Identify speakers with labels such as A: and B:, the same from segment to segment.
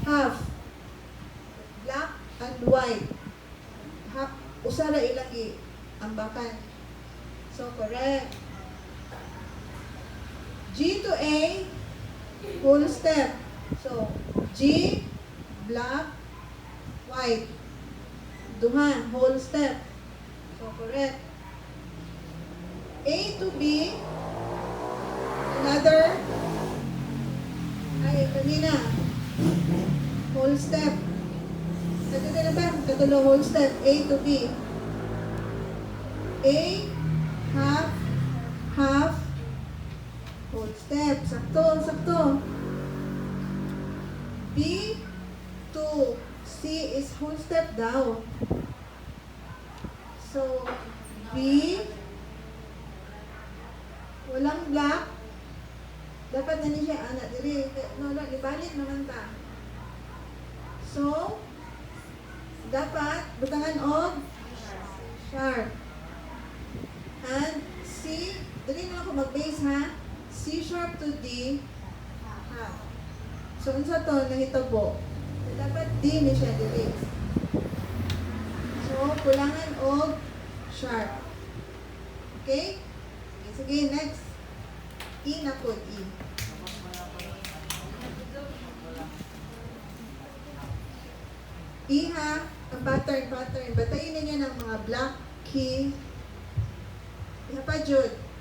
A: half. Black and white. Half. Usa ra ilagi ambakan. So, correct. G to A, whole step. So, G, black, white. Duha, whole step. So, correct. A to B, another, ay, kanina, whole step. Katulo na ba? Katulo whole step. A to B. A, half, half, whole step. Sakto, sakto. B to C is whole step daw. So, B, walang black. Dapat na niya anak diri. No, ibalik naman ta. So, dapat butangan og sharp. And C, dali na ako mag-base ha. C sharp to D, half. So, unsa to nahitabo? Dapat D ni siya dili. So, kulangan og sharp. Okay? Sige, next. E na po, E. E ha, ang pattern. Batayin ninyo ng mga black key. Iha pa, Jude.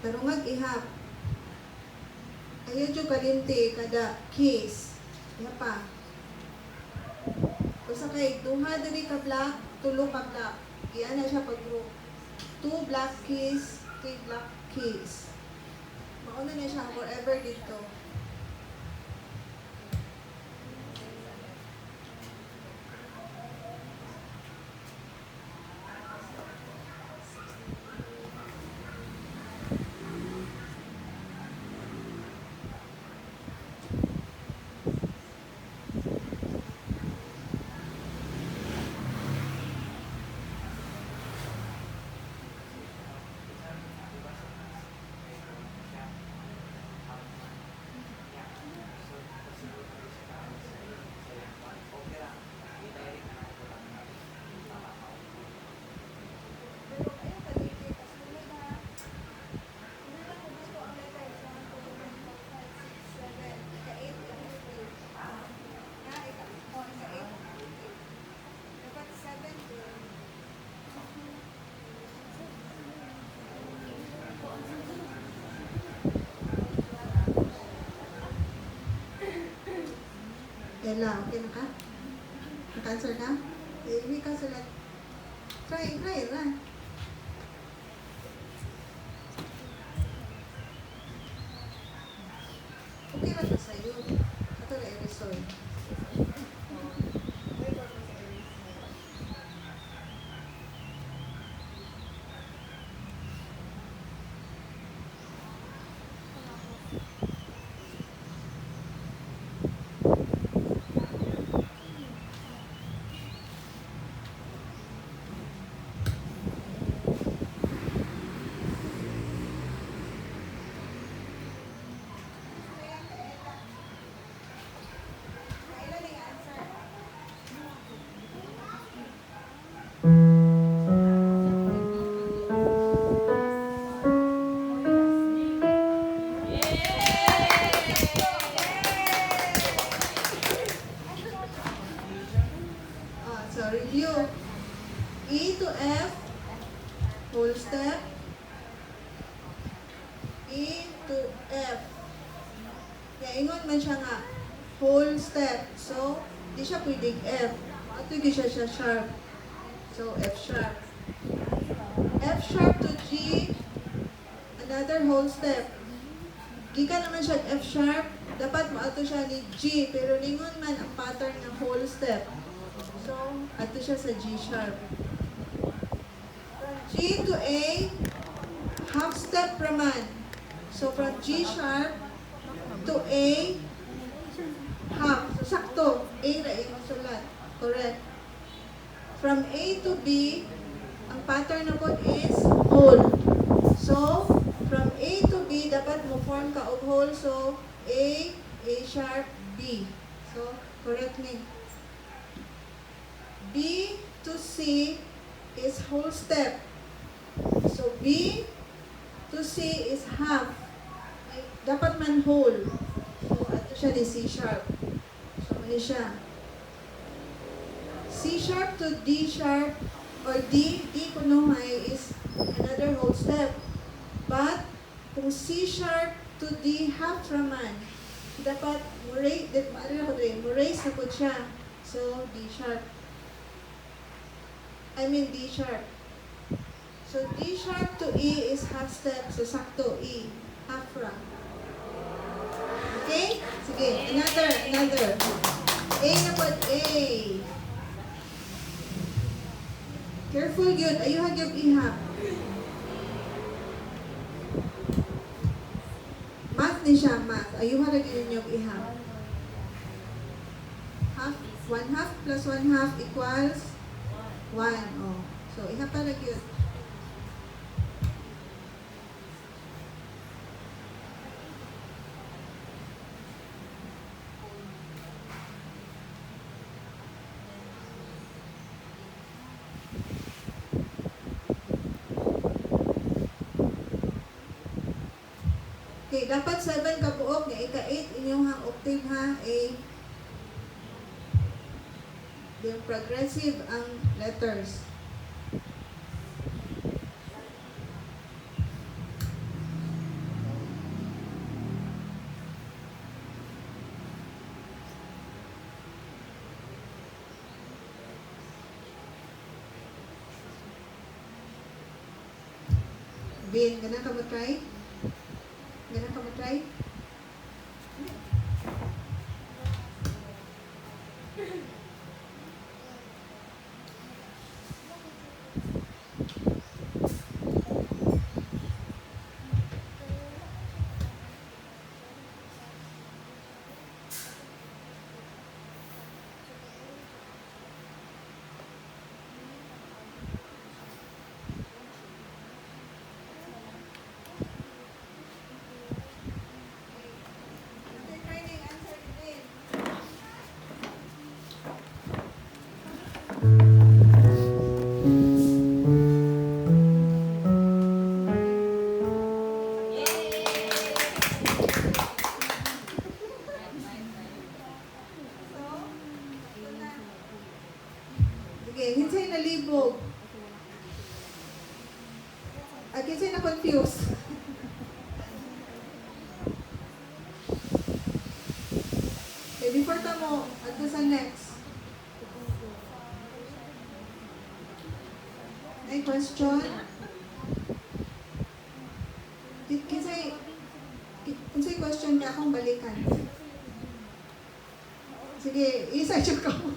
A: Tarungag ihap. Ayaw dyo kalimti kada case. Iha pa. Kung kay duha dali ka black, tulo ka black. Iyan na siya pag-group. 2 black keys, 3 black keys. Mauna na siya forever dito. Ella, okay na ka? Naka-answer ka? Hindi ka sulat. Try lang. Okay na ba sa'yo? Ito na i-resolve. Kaya ingon man siya nga, whole step. So, di siya pwedeng F. Ato siya sharp. So, F sharp. F sharp to G, another whole step. Gikan naman siya F sharp, dapat maato siya ni G, pero lingon man ang pattern ng whole step. So, ato siya sa G sharp. From G to A, half step raman. So, from G sharp to A, half. So, sakto. A na yung sulat. Correct. From A to B, ang pattern na po is whole. So, from A to B, dapat mo form ka og whole. So, A sharp, B. So, correct me. B to C is whole step. So, B to C is half. Ay, dapat man whole. So, ito siya ni C sharp. So, mali siya. C sharp to D sharp, or D kuno may is another whole step. But, kung C sharp to D half raman, dapat mo-raise na po siya. So, D sharp. D sharp. So, D sharp to E is half step. So, sakto, E. Half ram. Okay? Sige, another. A na po, A. Careful yun. Ayuhan yung ihap. Math ni siya, math. Ayuhan lagi yun yung ihap. Half, 1/2 plus 1/2 equals 1. Oh. So, ihap pa lagi yun. Okay, dapat 7 ka buok nga ika-8 inyong hang octave ha, A. Then progressive ang letters. Bin, ganun ka mo try? Ganun ka mag-try? Sige, hinsay na libog. At hinsay na confused. Okay, before ta mo, ato sa next. May question? Kinsay question ka akong balikan. Sige, isa siya ka mo.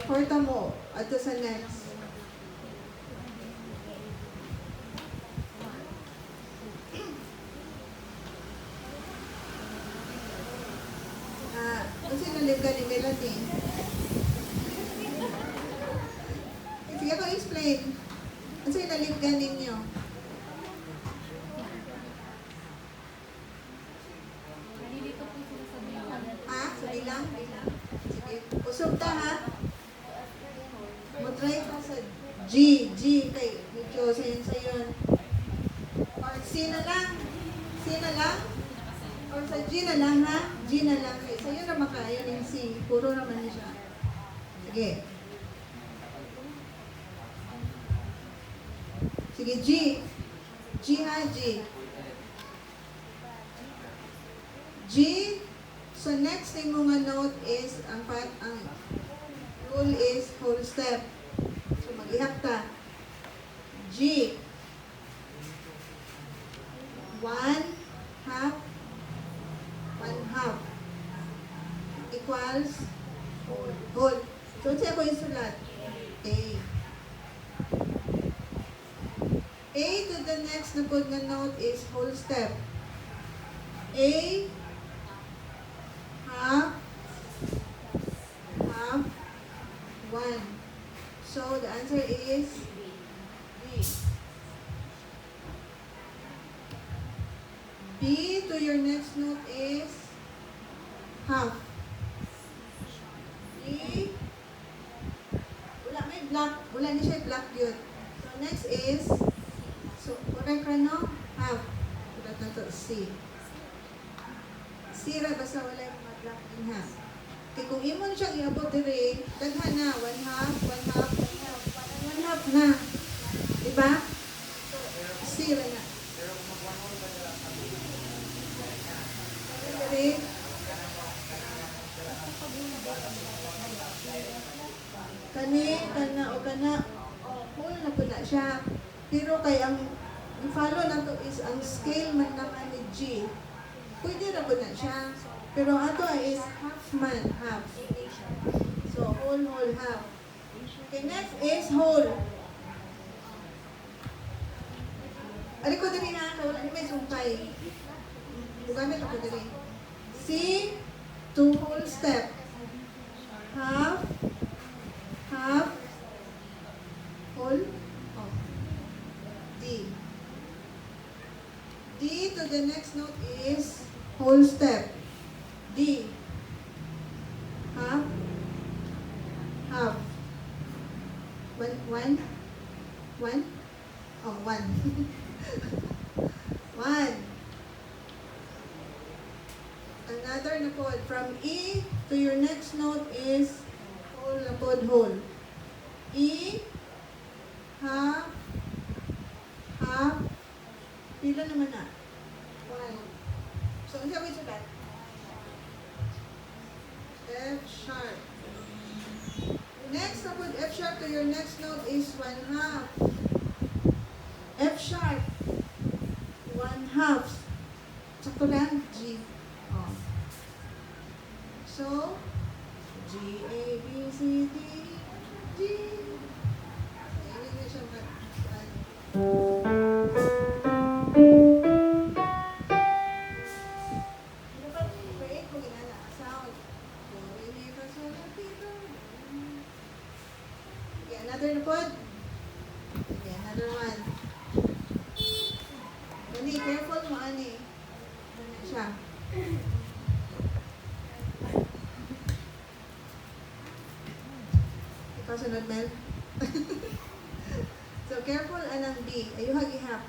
A: Porta mo, ato sa next. Kasi nalibga ni Melanie. Sige ako explain. Kasi nalibga ninyo. Sa bilang? Sige. Usog ta ha. Mag-try ka sa G kay medyo sayon. Or C na lang. Or sa G na lang ha. G na lang. Kay sayo na makaya yung C. Puro naman niya siya. Sige. Sige, G. G ha, G. G. So next thing mo nga note is, ang rule is whole step. So mag-ihap ka. G. 1 half, 1 half equals whole. So siya ko isulat. A. A to the next na put na note is whole step. A half 1. So the answer is B. B to your next note is half. B. Wala may black. Wala na siya black yun. So next is, so correct ka no? Half. Wala na to C. C ra basta wala yung mga black in half. Okay, kung imo na siyang iabot dire, daghan na, 1 half, 1 half, 1 half, 1 half na. Diba? C ra na. Dire. Kana, o kana, whole na po na siya. Pero kay ang follow na to is ang scale man ng ani G. Pwede na po na siya. Pero ato is half man, half. So, whole, half. Okay, next is whole. Ari ko diri na, wala ni may sumpay. Bugamit ako diri. C to whole step. Half, whole, D. D to the next note is whole step. D. Half. 1. Oh, 1. 1. Another na po. From E to your next note is whole na po, whole. E. Half. Pila naman na? 1. So, ang sabi sa that? F sharp. Next, na put F sharp to your next note is 1 half. F sharp. 1 half. Sakto lang, G. Oh. So, G, A, B, C, D, G. Ayan na siya. Another na pod. Okay, another one. Ani, careful mo, ani. Ano siya? Ikaw sunod, Mel. So, careful, anang B. Ayuhag ihap.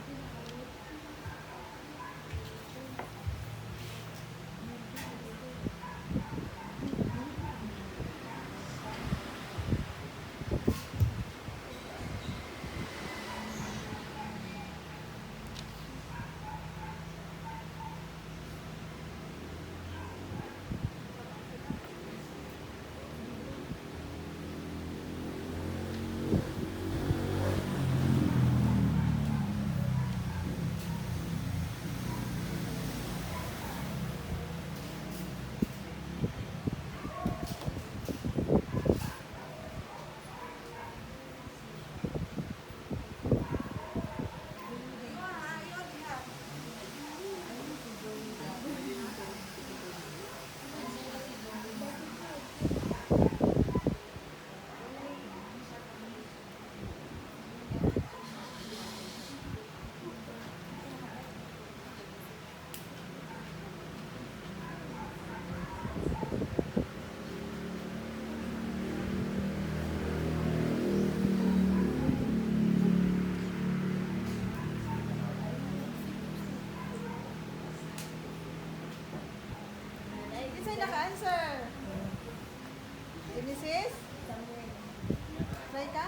A: Naka-answer. Genesis? Try ka?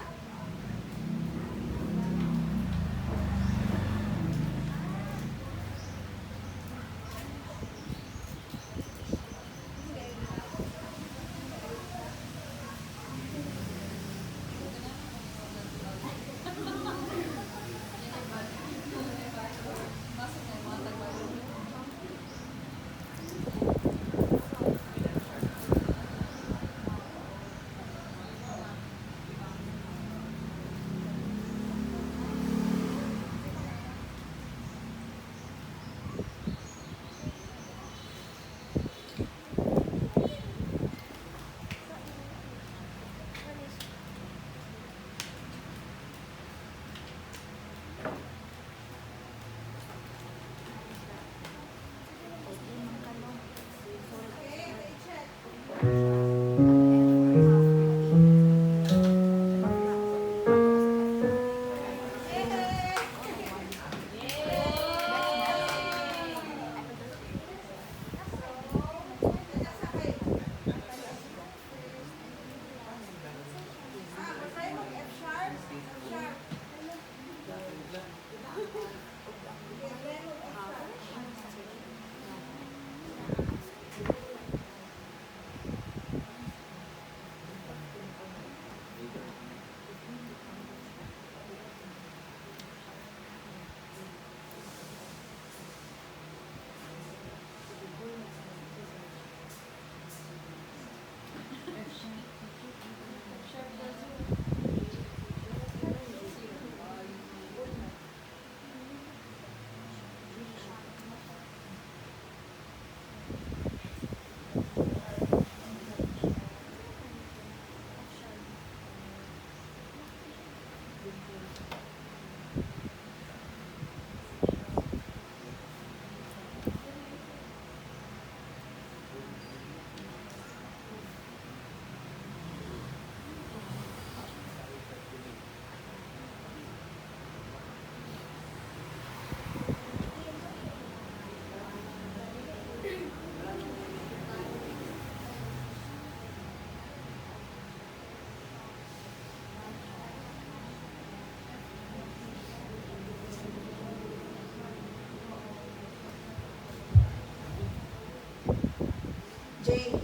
A: Jane,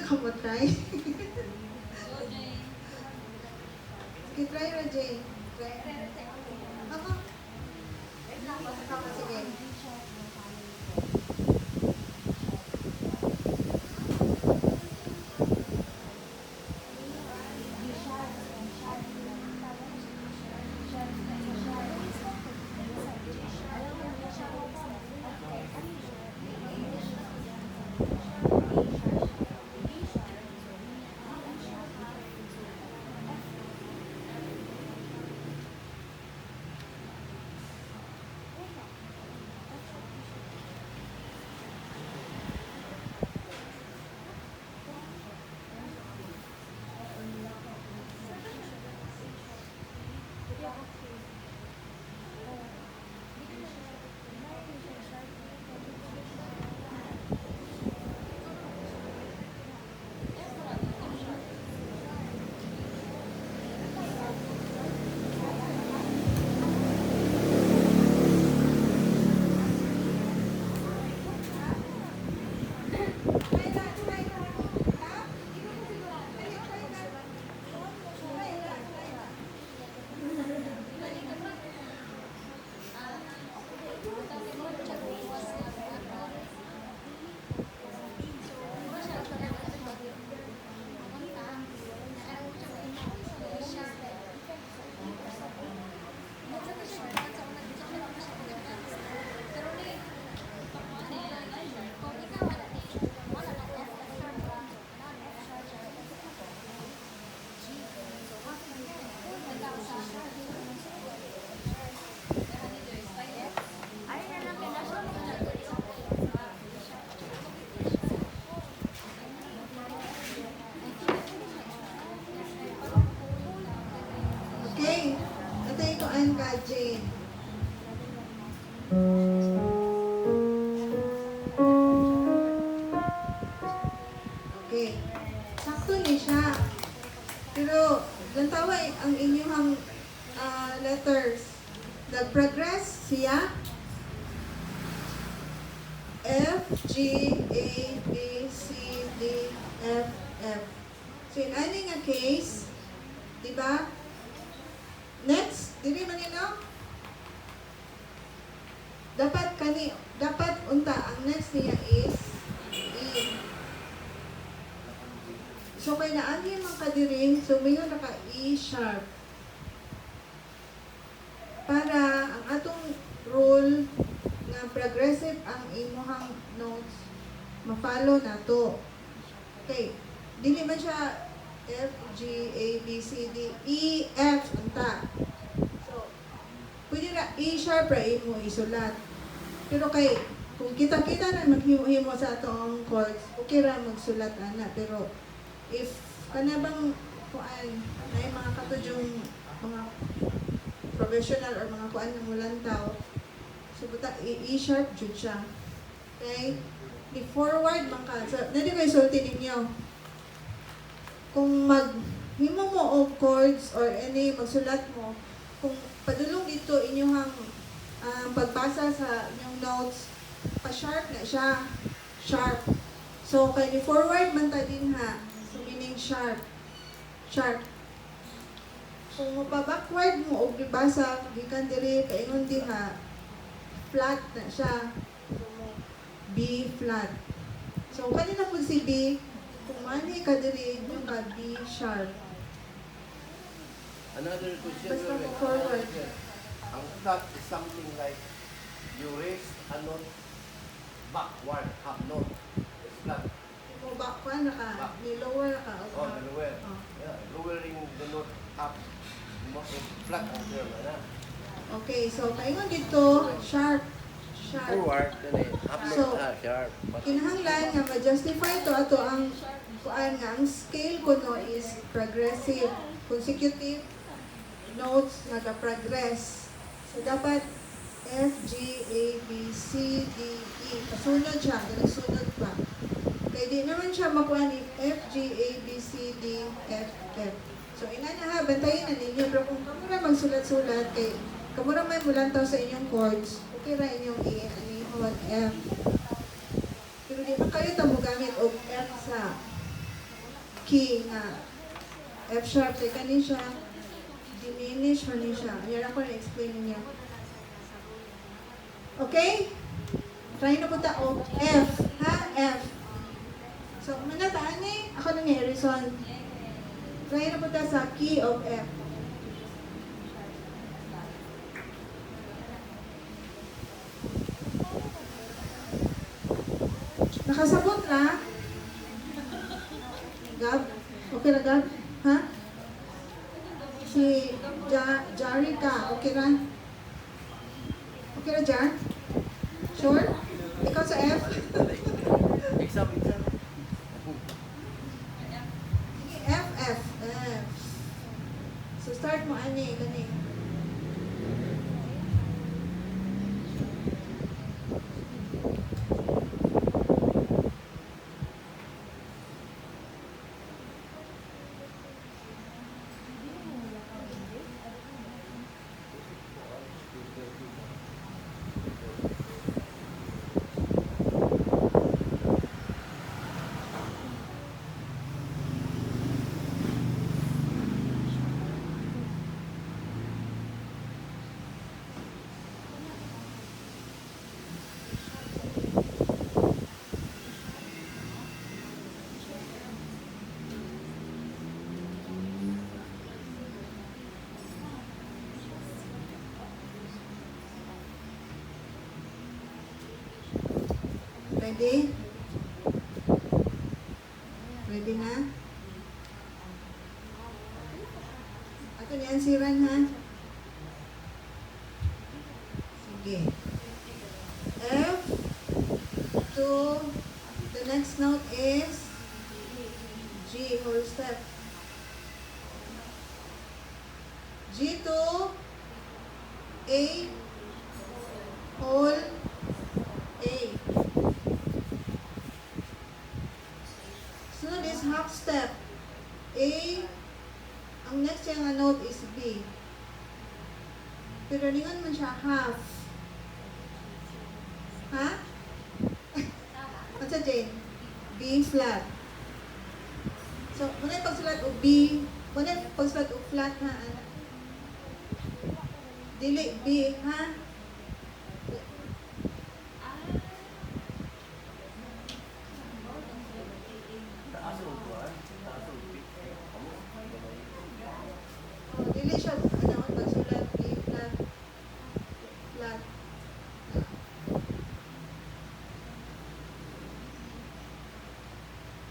A: ka mo try? Sige, try ra, Jane. Ako? Sige. Okay. Ito ito ang Jane. Okay. Sakto ni siya. Pero, lantawa ang inyong letters. Nag-progress siya. F, G, A, B, C, D, F, F. So, in any nga case, di ba? Next, dili man nino? Dapat unta, ang next niya is E. So, kay naanhin man kadiring, so mayon naka E sharp. Para ang atong rule nga progressive ang imuhang notes, ma-follow na to. Okay, dili man siya F, G, A, B, C, D, E, F, unta. So, pwede na E sharp ra mo isulat. Pero kay, kung kita-kita na maghimo-himo sa atong chords, okay ra magsulat ana. Pero, if kanabang kuan, na mga katudyong mga professional or mga kuan ng mulantaw, so buta E sharp jud siya. Okay? I-forward man ka. So, nadi ko isulti ninyo. Kung maghimo mo og chords or any magsulat mo, kung padulong dito inyong pagbasa sa inyong notes, pa-sharp na siya. Sharp. So, kay forward man ta din ha. So, meaning sharp. Sharp. Kung mapa-backward mo o gibasa, gikan diri, kaingon diha, flat na siya. B flat. So, kanina po si B, kung mani ka diri, yung ka B sharp.
B: Another question.
A: Basta mo forward.
B: Ang flat is something like you raise a note backward, half note. It's flat.
A: Kung backward na ka, ni-lower na ka.
B: Oh, the lower.
A: Oh.
B: Yeah, lowering the note up. Flat ang term, ano?
A: Okay, so kaingon dito, sharp. Sharp.
B: Forward, then half
A: So,
B: note, sharp.
A: Kinahanglan nga ma-justify to ato ang kuan nga ang scale kuno is progressive, consecutive notes naga-progress. So dapat F, G, A, B, C, D, E. Kasunod siya, sunod pa. Kaya di naman siya makuha ni F, G, A, B, C, D, F, F. So ina na ha, bantayin na ninyo. Pero kung kamura magsulat-sulat, kay kamura may mulantaw sa inyong chords, okay ra inyong A, anihon, F. Pero di ba kayo tamo gamit og F sa key nga F sharp, kaya kanin siya diminish mo siya. Ayan ako na-explain niya. Okay? Try na punta o F. Ha? F. So, manataan eh. Ako na ni Harrison. Try na punta sa key of F. Nakasabot na? Gab? Okay na Gab? Ha? Si Jarika, okay na? Okay na, Jar? Sure? Ikaw sa F?
B: Exam.
A: F, F, F. So start mo, ani, gani. Ready? Ready na? Ato ni ansiran ha? Sige. F to the next note is G, whole step. G to A, whole A. Sunod is half step. A, ang next yung note is B. Pero lingon man siya half. Ha? Ano sa Jane? B flat. So, muna yung pagsulat o B, muna yung pagsulat o flat ha. Dili B, ha? Dili siya, ano, pagsulat B flat. Flat.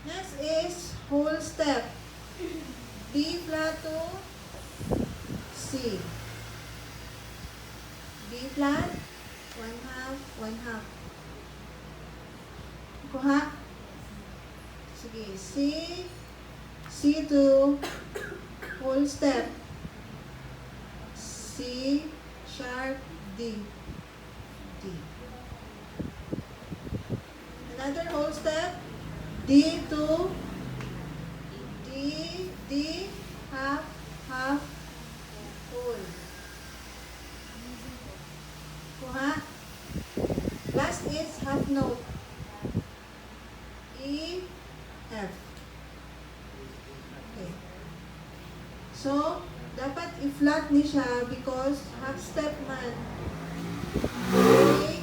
A: Next is whole step. B flat to C. B flat, 1/2, 1/2. Kuha. Sige, C to whole step. C sharp D. D. Another whole step. D to D, half, whole. half note. E, F. Okay. So, dapat i-flat ni siya because half step man. A,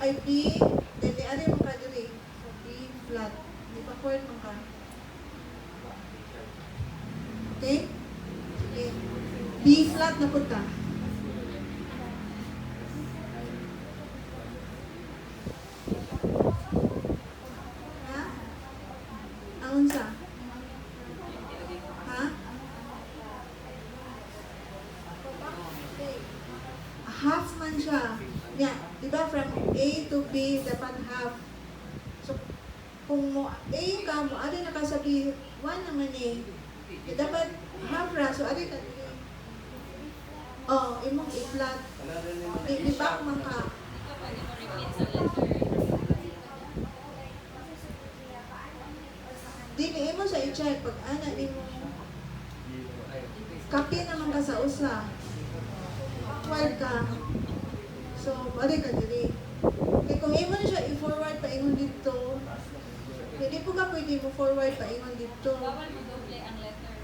A: ay B, then di ari mo ka diri. So, B flat. Di ba chord mo ka? Okay? Sige. B flat na punta. Ha? Ang unsa? Ha? Half man siya. Yeah, di ba from A to B dapat half. So kung mo A ka mo ano na ka sa B, 1 naman eh. Dapat half ra so ari ka dili. Oh, imong i-flat. Di back man ka. Dili mo sa i-check pag ana di mo. Copy naman ka sa usa. Forward ka. So, bari ka dili. Kaya kung imo na siya i-forward pa ingon dito, hindi po ka pwede mo forward pa ingon dito.
C: Bawal mo doble ang letter.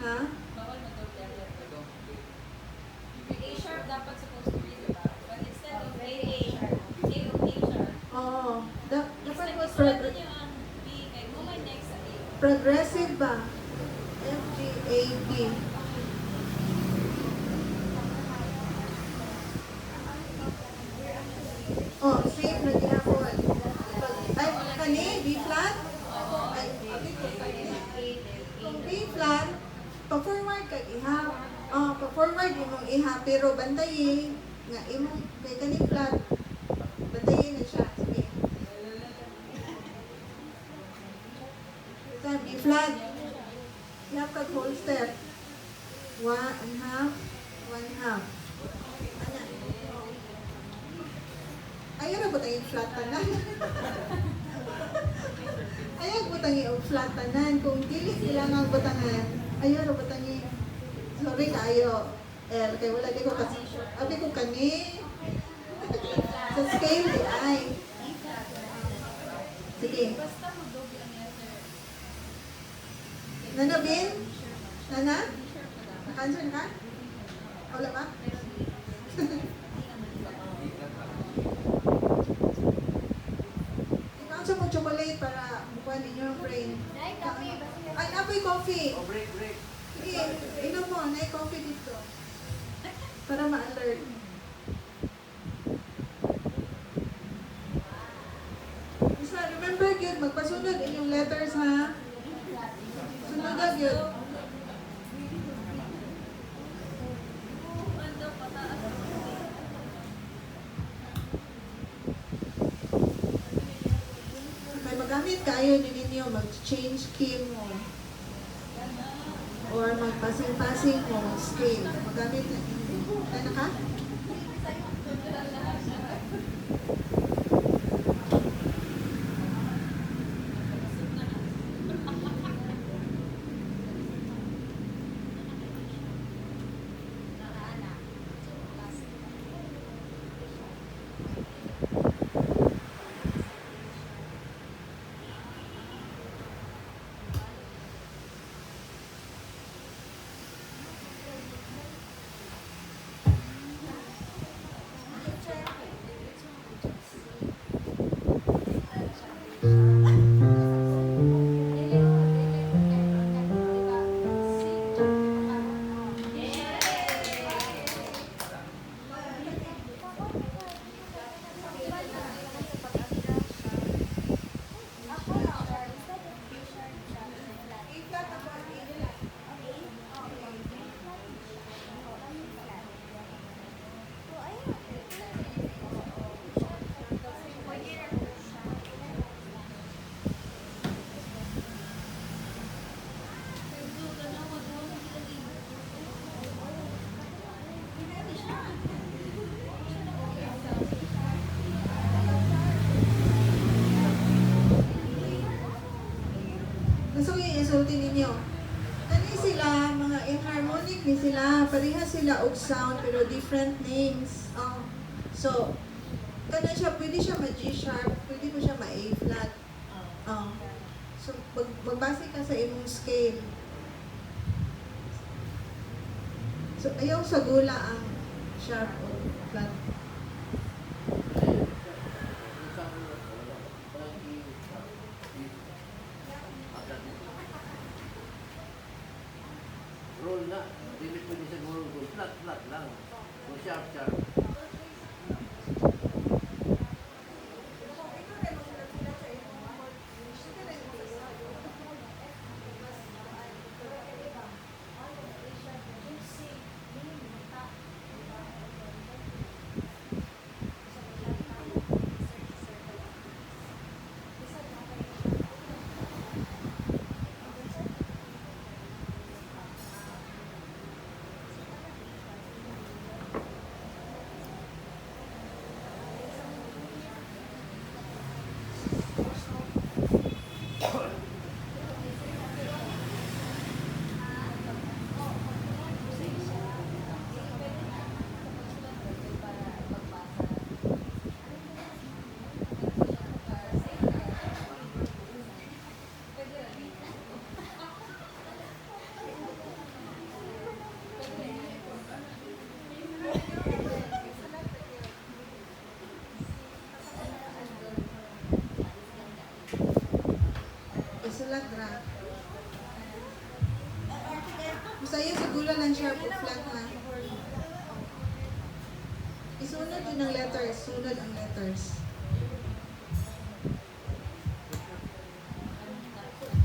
A: Ha?
C: Bawal mo doble ang letter. A sharp dapat supposed to be, diba? But instead of A sharp, A sharp.
A: Oo. Dapat mo
C: Susulat niyo ang B, kay mo may next sa A.
A: progressive ba? F, G, A, B. Oh, same na ginapon. Ay, kani, B flat? Ay, kung B flat, pa-forward ka iha. Oh, pa-forward imong iha, pero bantayin nga imong kay kani flat. Bantayin na siya. Sige. Ito, B flat. Ihap kag whole step. 1.5, 1/2. Ana. Ayaw na ba tayong flat tanan? Ayaw ba tayong flat tanan? Kung dili kailangan butangan, ayaw na ba tayong sorry kayo. Kaya wala di ko kasi abi ko kani. Sa scale di ay. Sige.
C: Basta mo doble ang letter.
A: Nana Bin? Nana?
C: B sharp na dapat.
A: Naka-answer ka? Wala ba? Ikaw sa mo chocolate para bukuhan ninyo ang brain. Ay, apoy coffee.
B: Oh, break, break.
A: Sige, inom mo. Nay coffee dito. Para ma-alert. Basta, remember yun, magpasunod inyong letters ha. Sunod yun.
C: Ano, pataas.
A: May magamit kayo din ninyo, mag-change key mo. Or magpasing-pasing mo, scale. Magamit na ninyo. Ano ka? Gusto ko yung isulti ninyo. Kani sila, mga inharmonic ni sila, pareha sila og sound pero different names. Oh. So, Kana siya, pwede siya ma-G sharp, pwede mo siya ma-A flat. Oh. So, magbase ka sa imong scale. So, ayaw sa gula ang sharp o flat.
B: Roll na. Hindi pwede sa roll. Flat lang. Kung sharp.
A: Isulat ra. Masaya sa gula ng sharp o flat ha. Isunod din ang letters. Sunod ang letters.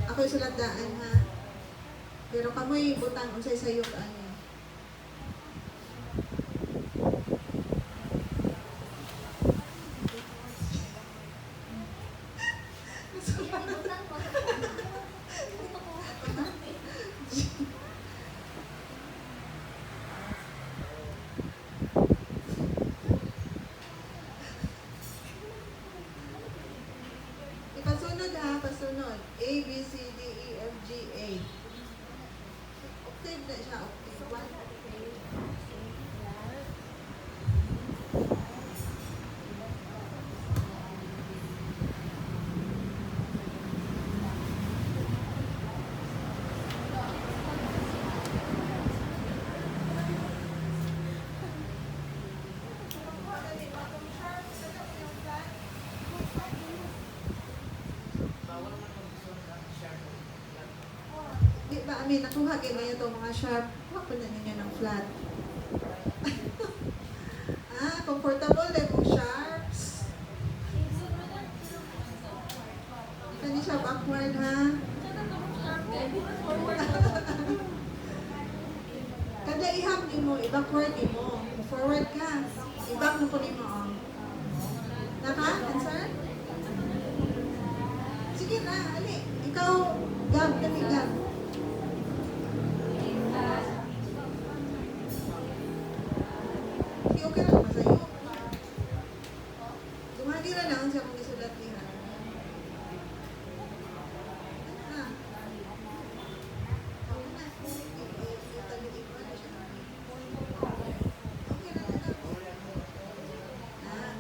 A: Ako isulat daan ha. Pero kamoy butang unsay sayok ani. Ipasunod ha, pasunod. A, B, C, D, E, F, G, A. Octave na siya, octave. One octave. Di ba, amin, nakuha kayo ngayon itong mga sharp. Kuha pa na ninyo ng flat. Comfortable din mo sharps. Kani siya backward ha. Kada iham ni mo, i-backward ni mo. Forward ka. I-back mo po ni mo. Oh. Naka? Answer? Sige na, ali. Ikaw, gab, kami gab. Sige, okay lang ba sa'yo? Dumagi na lang siya kung isulat niya. Ah. Oo na. Itabi-ib ko na siya. Okay na lang. Ah.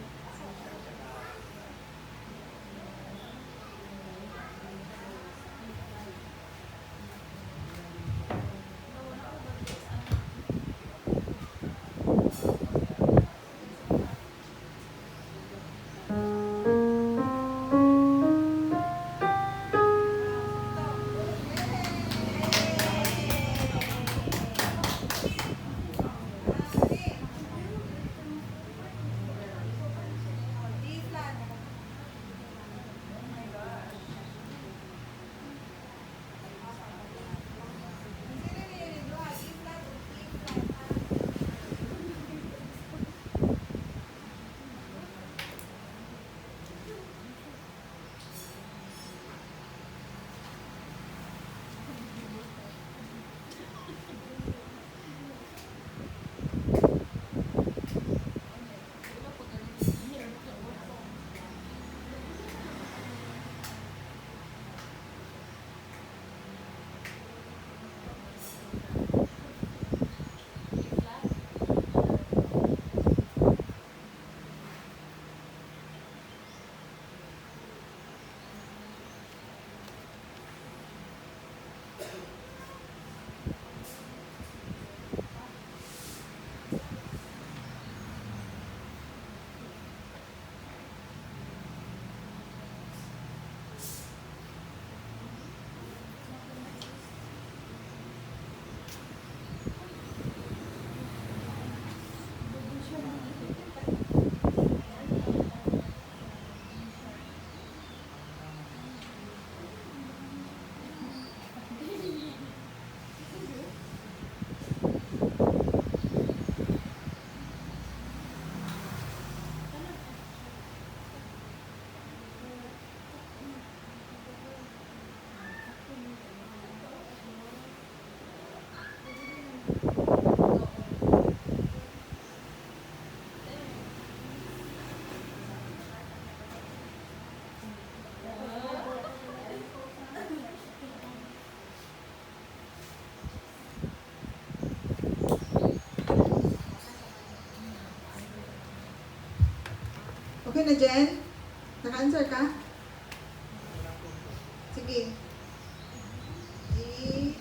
A: Okay na, Jen? Naka-answer ka? Sige. G.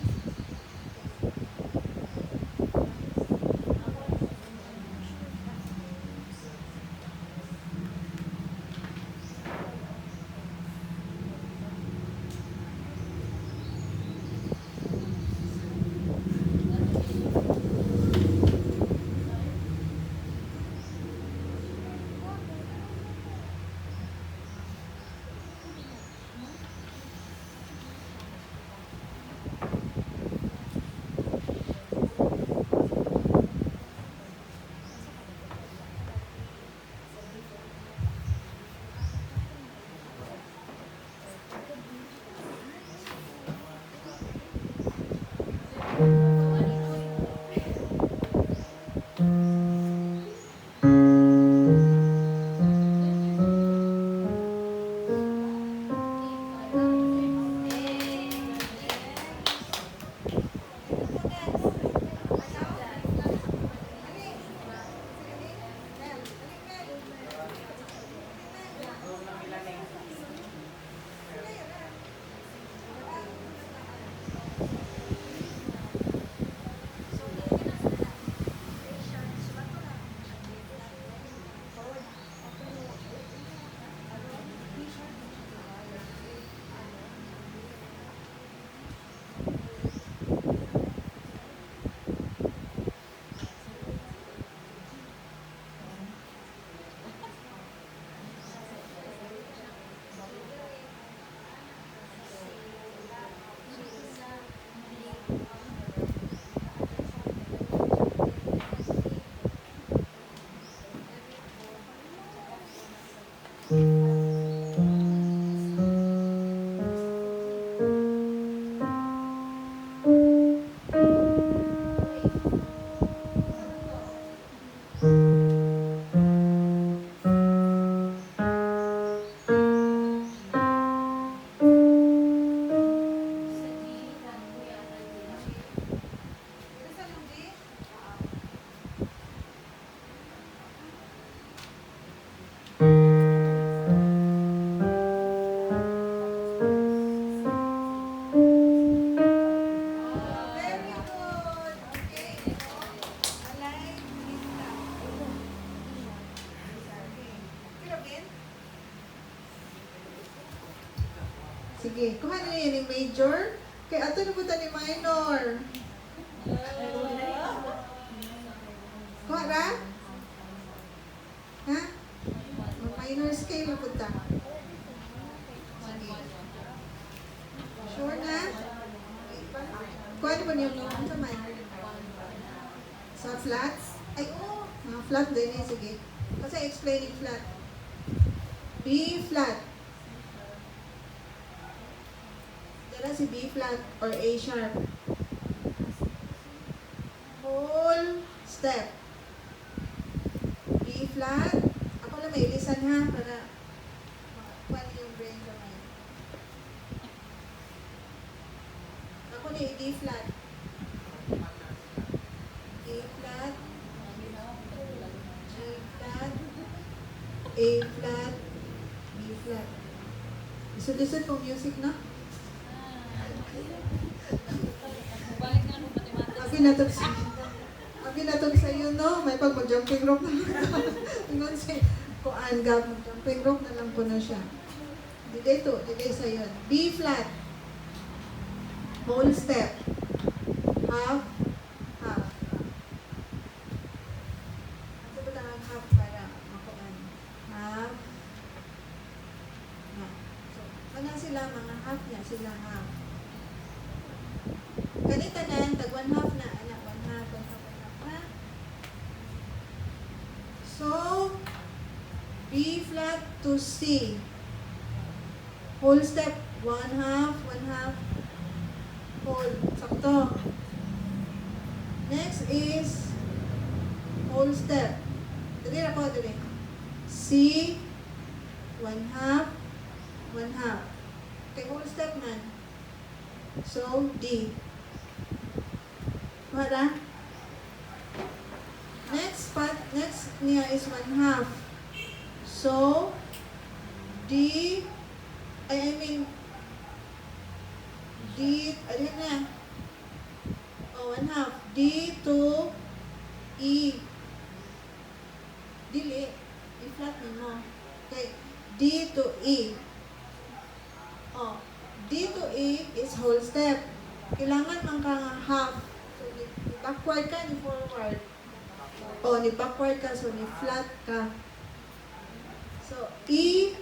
A: Very good. Okay. Alay, lista. Kirogin? Sige, kuha na yan yung major. Kaya ato na punta ni minor. Kuha ra? Ha? Minor scale na punta. Sige. Sure na? Kuha na ba niyo sa minor? Sa flats? Ay, oo. Mga flat din eh. Sige. Kasi explaining flat. B flat. Dala si B flat or A sharp. Whole step. B flat. Ako lang may ilisan ha para makakuha niyo yung brain kamay. Ako ni D flat. A flat. G flat. A flat. B flat. Isod-isod pong music na.
C: Balik nga nung mathematics.
A: Abi natog sa iyo no, may pag mag-jumping rope na lang. Ingon si kuan gab mag-jumping rope na lang po na siya. Dito sa iyo. B flat. Whole step. Half. Half. Ano ba ang half para makuan? Half. Half. So, ano sila mga half niya? Sila half. Ganito na, tag 1/2 na, anak, 1/2, 1/2, ha? So, B flat to C. Whole step, 1/2, 1/2, whole. Sakto. Next is whole step. Dali na po, dali. C, 1/2, 1/2. Okay, whole step man. So, D. Wala? Next niya is 1/2. So, D, I mean, D, ano na? Oh, 1/2. D to E. Dili. I-flat mo. Okay. D to E. Oh, D to E is whole step. Kailangan man ka nga half. So, ni backward ka, ni forward. O, ni backward ka, so ni flat ka. So, E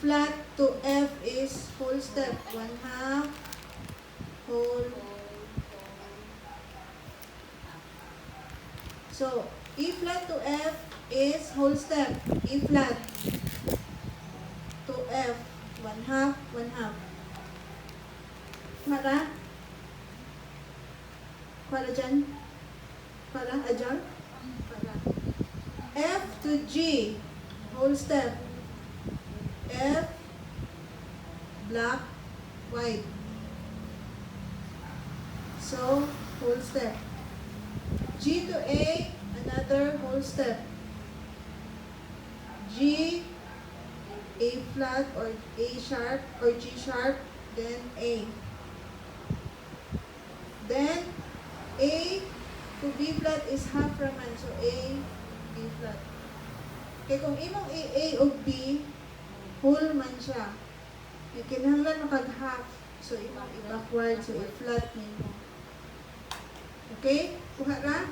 A: flat to F is whole step. 1/2 whole. So, E flat to F is whole step. E flat to F. 1/2, 1/2. Para? Para dyan? Para? Adyan? Para. F to G. Whole step. F, black, white. So, whole step. G to A, another whole step. G, A flat or A sharp or G sharp, then A. Then, A to B flat is half raman. So, A, B flat. Kaya kung imong A o B, whole man siya. May kinahanglan makag-half. So, imong i-backward. So, i-flat nimo. Okay? Kuha ra?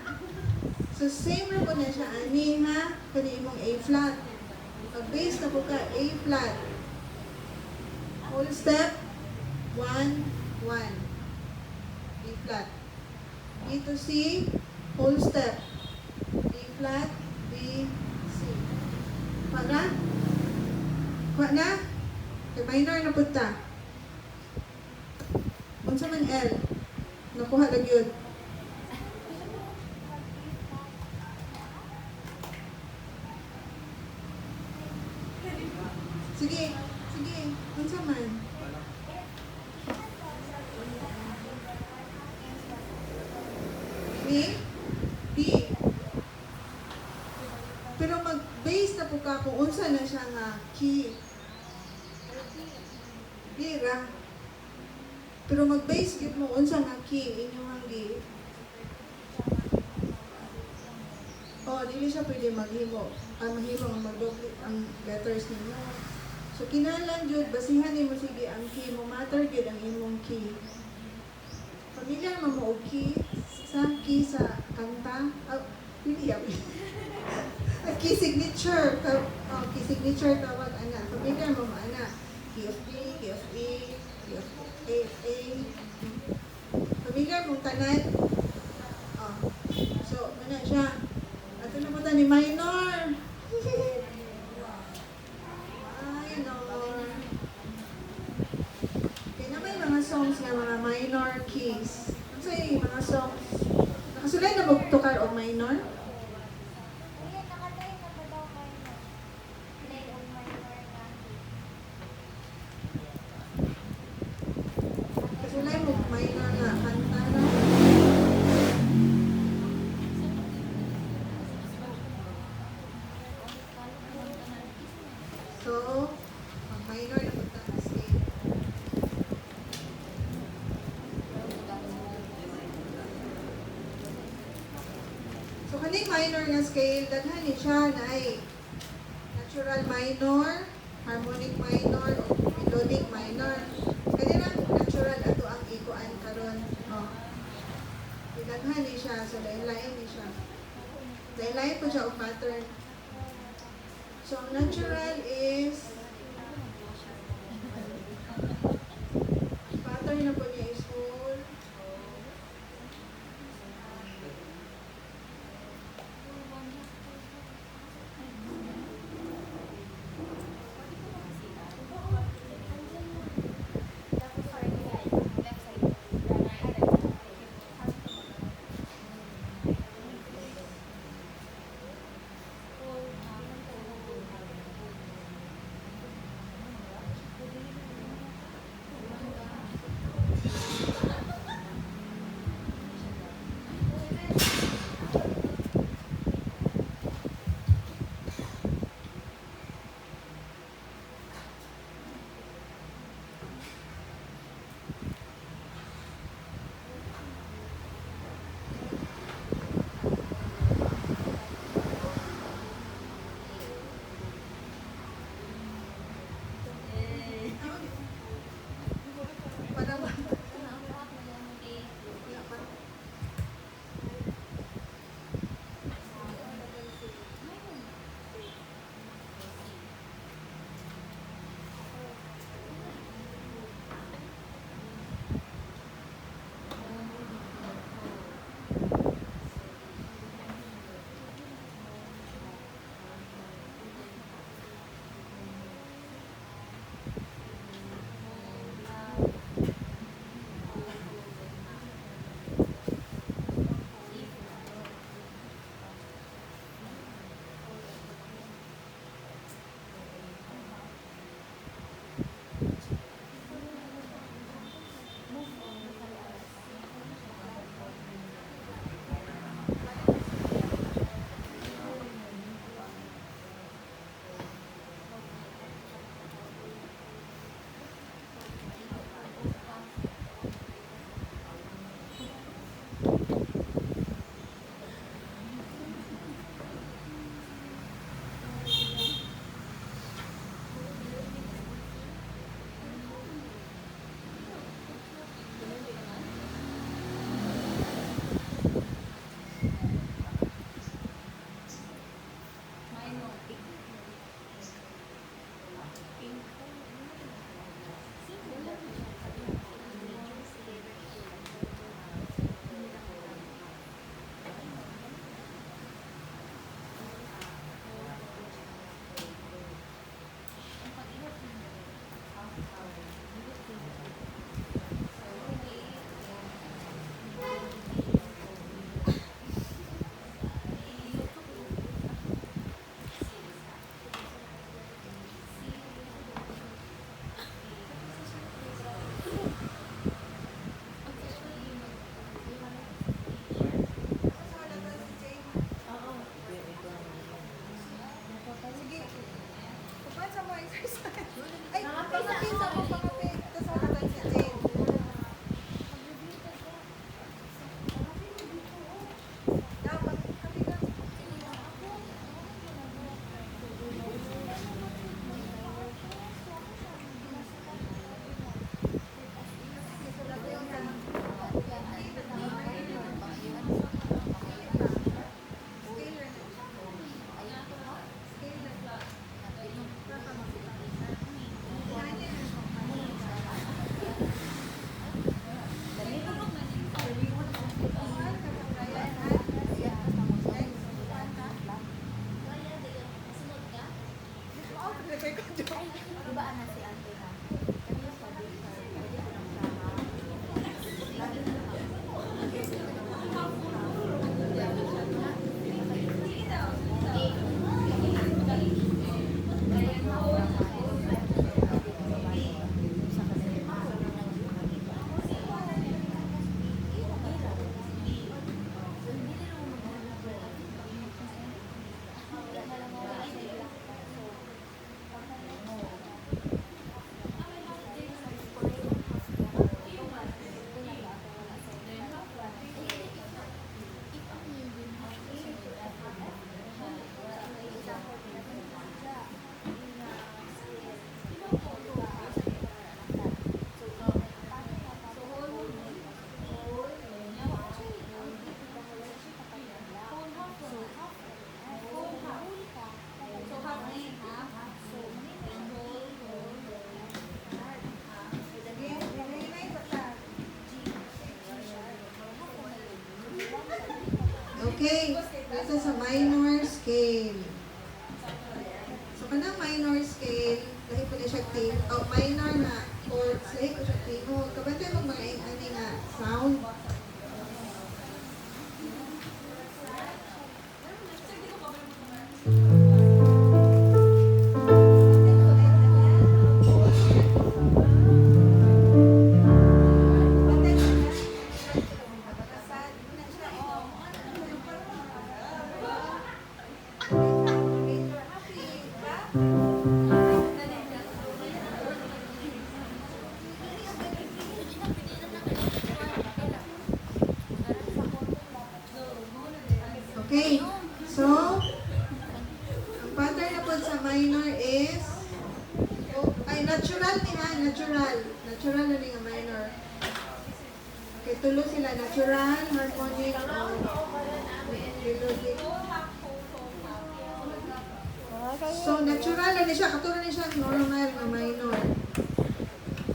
A: So, same ra po na siya. Ani ha? Kani imong A flat. Pag-base na po ka, A flat. Whole step, 1, 1. B flat. B to C, whole step. B flat, B, C. Para? Kuha na? Kay minor na punta. Unsa man L? Nakuha lang yun. Sige, sige. Unsa man? B? B. Pero mag-base na po ka kung unsa na siya nga key. Bira. Pero mag-base gid mo unsa nga key inyong gi. Oh, dili siya pwede maghimo. Mahimo ang magdoble ang letters nimo. So kinahanglan jud basihan nimo sige ang key mo matter gid ang imong key. Pamilya man mo og key sa key sa kanta. Dili ya. Key signature. Key signature tawag ana. Pamilya mo ana. Key of B, key of A, key of A. Pamilya mong tanan. So, ano siya? Ato na po ni minor. Minor. Kaya na may mga songs nga mga minor keys. Ano sa yung mga songs? Nakasulay na magtukar o minor? Kasulay mo minor nga kanta na. So, ang minor na punta na scale. So, kaning minor nga scale, daghan ni siya na ay natural minor, harmonic minor, o melodic minor. Kanina natural ato ang ikuan karon. Daghan ni siya, so lain-lain ni siya. Lain-lain po siya o pattern. So, ang natural is pattern na po niya is whole. Ay, pangapit ako, pangapit. Tapos ako tayo si Jane. Dapat, kapit ka. Okay, nasa sa minor scale. So, kanang minor scale, lahi po na siya ting, minor na chords, lahi po siya ting, kabantay mo mga ani nga sound. Okay, so, ang pattern na po sa minor is, natural ni ha, natural. Natural na ni nga minor. Okay, tulo sila, natural, harmonic, melodic. So, natural na ni siya, katulad ni siya normal na minor.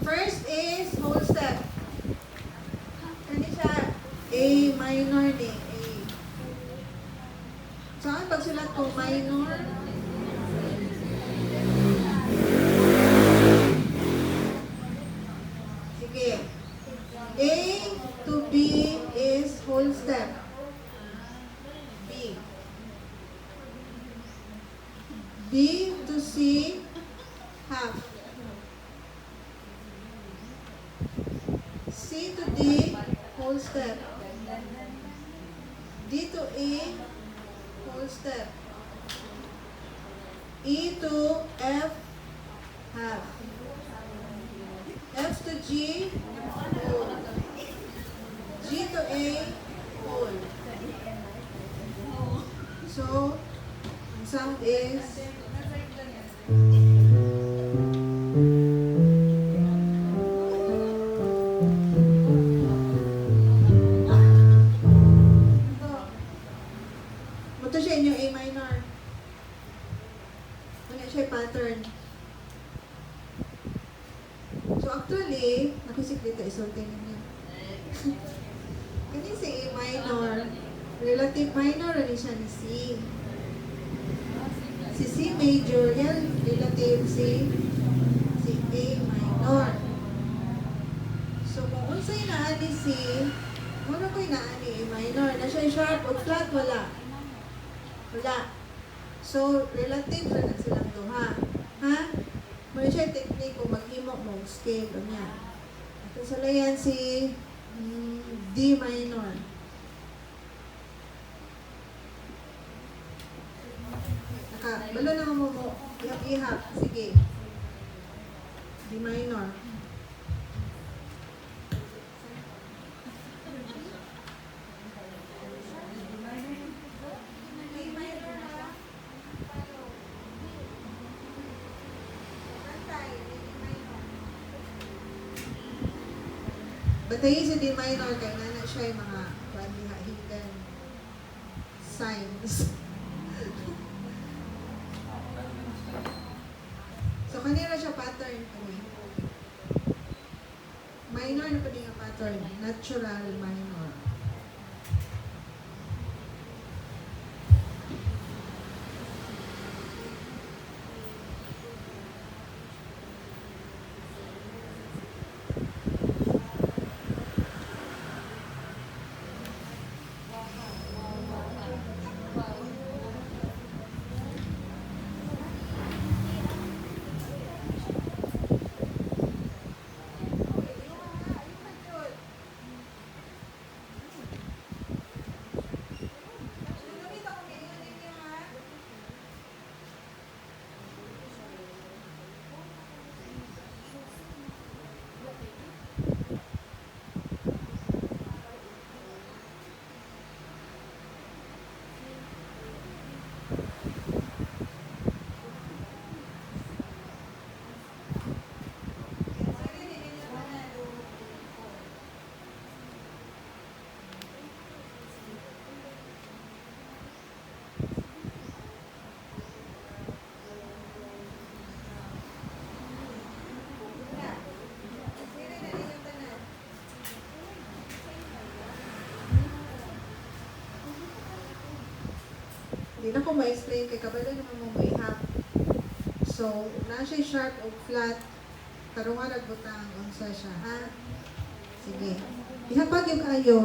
A: First is whole step. Ano siya? A minor ni, A. Saan pagsulat ko minor? Sige. A to B is whole step. B. B to C, half. C to D, whole step. D to E, whole step. E to F, half. F to G, whole. G to A, whole. So, ang sound is ito siya inyong A minor. Ano siya pattern. So actually, nakisip dito, isultin ninyo. Kani si A minor, relative minor, ano siya ni C. Si C major, yan, relative si A minor. So kung unsay naa ni C, muna ko'y naa ni A minor. Na siya sharp o flat, wala. Wala. So, relative na silang duha. Ha? Muna siya technique kung maghimo mo scale o niya. At sa layan si D minor. Balo na mo ihap-ihap. Sige. D minor. Batayin sa D minor kay nana siya yung mga hidden signs. So kanina siya pattern kani. Minor na pa din ang pattern, natural minor. Hindi na ko ma-explain kay kabalo naman mo ihap. So, na siya sharp o flat, tarungan nagbutang unsa siya, ha? Sige. Ihapag yung kayo.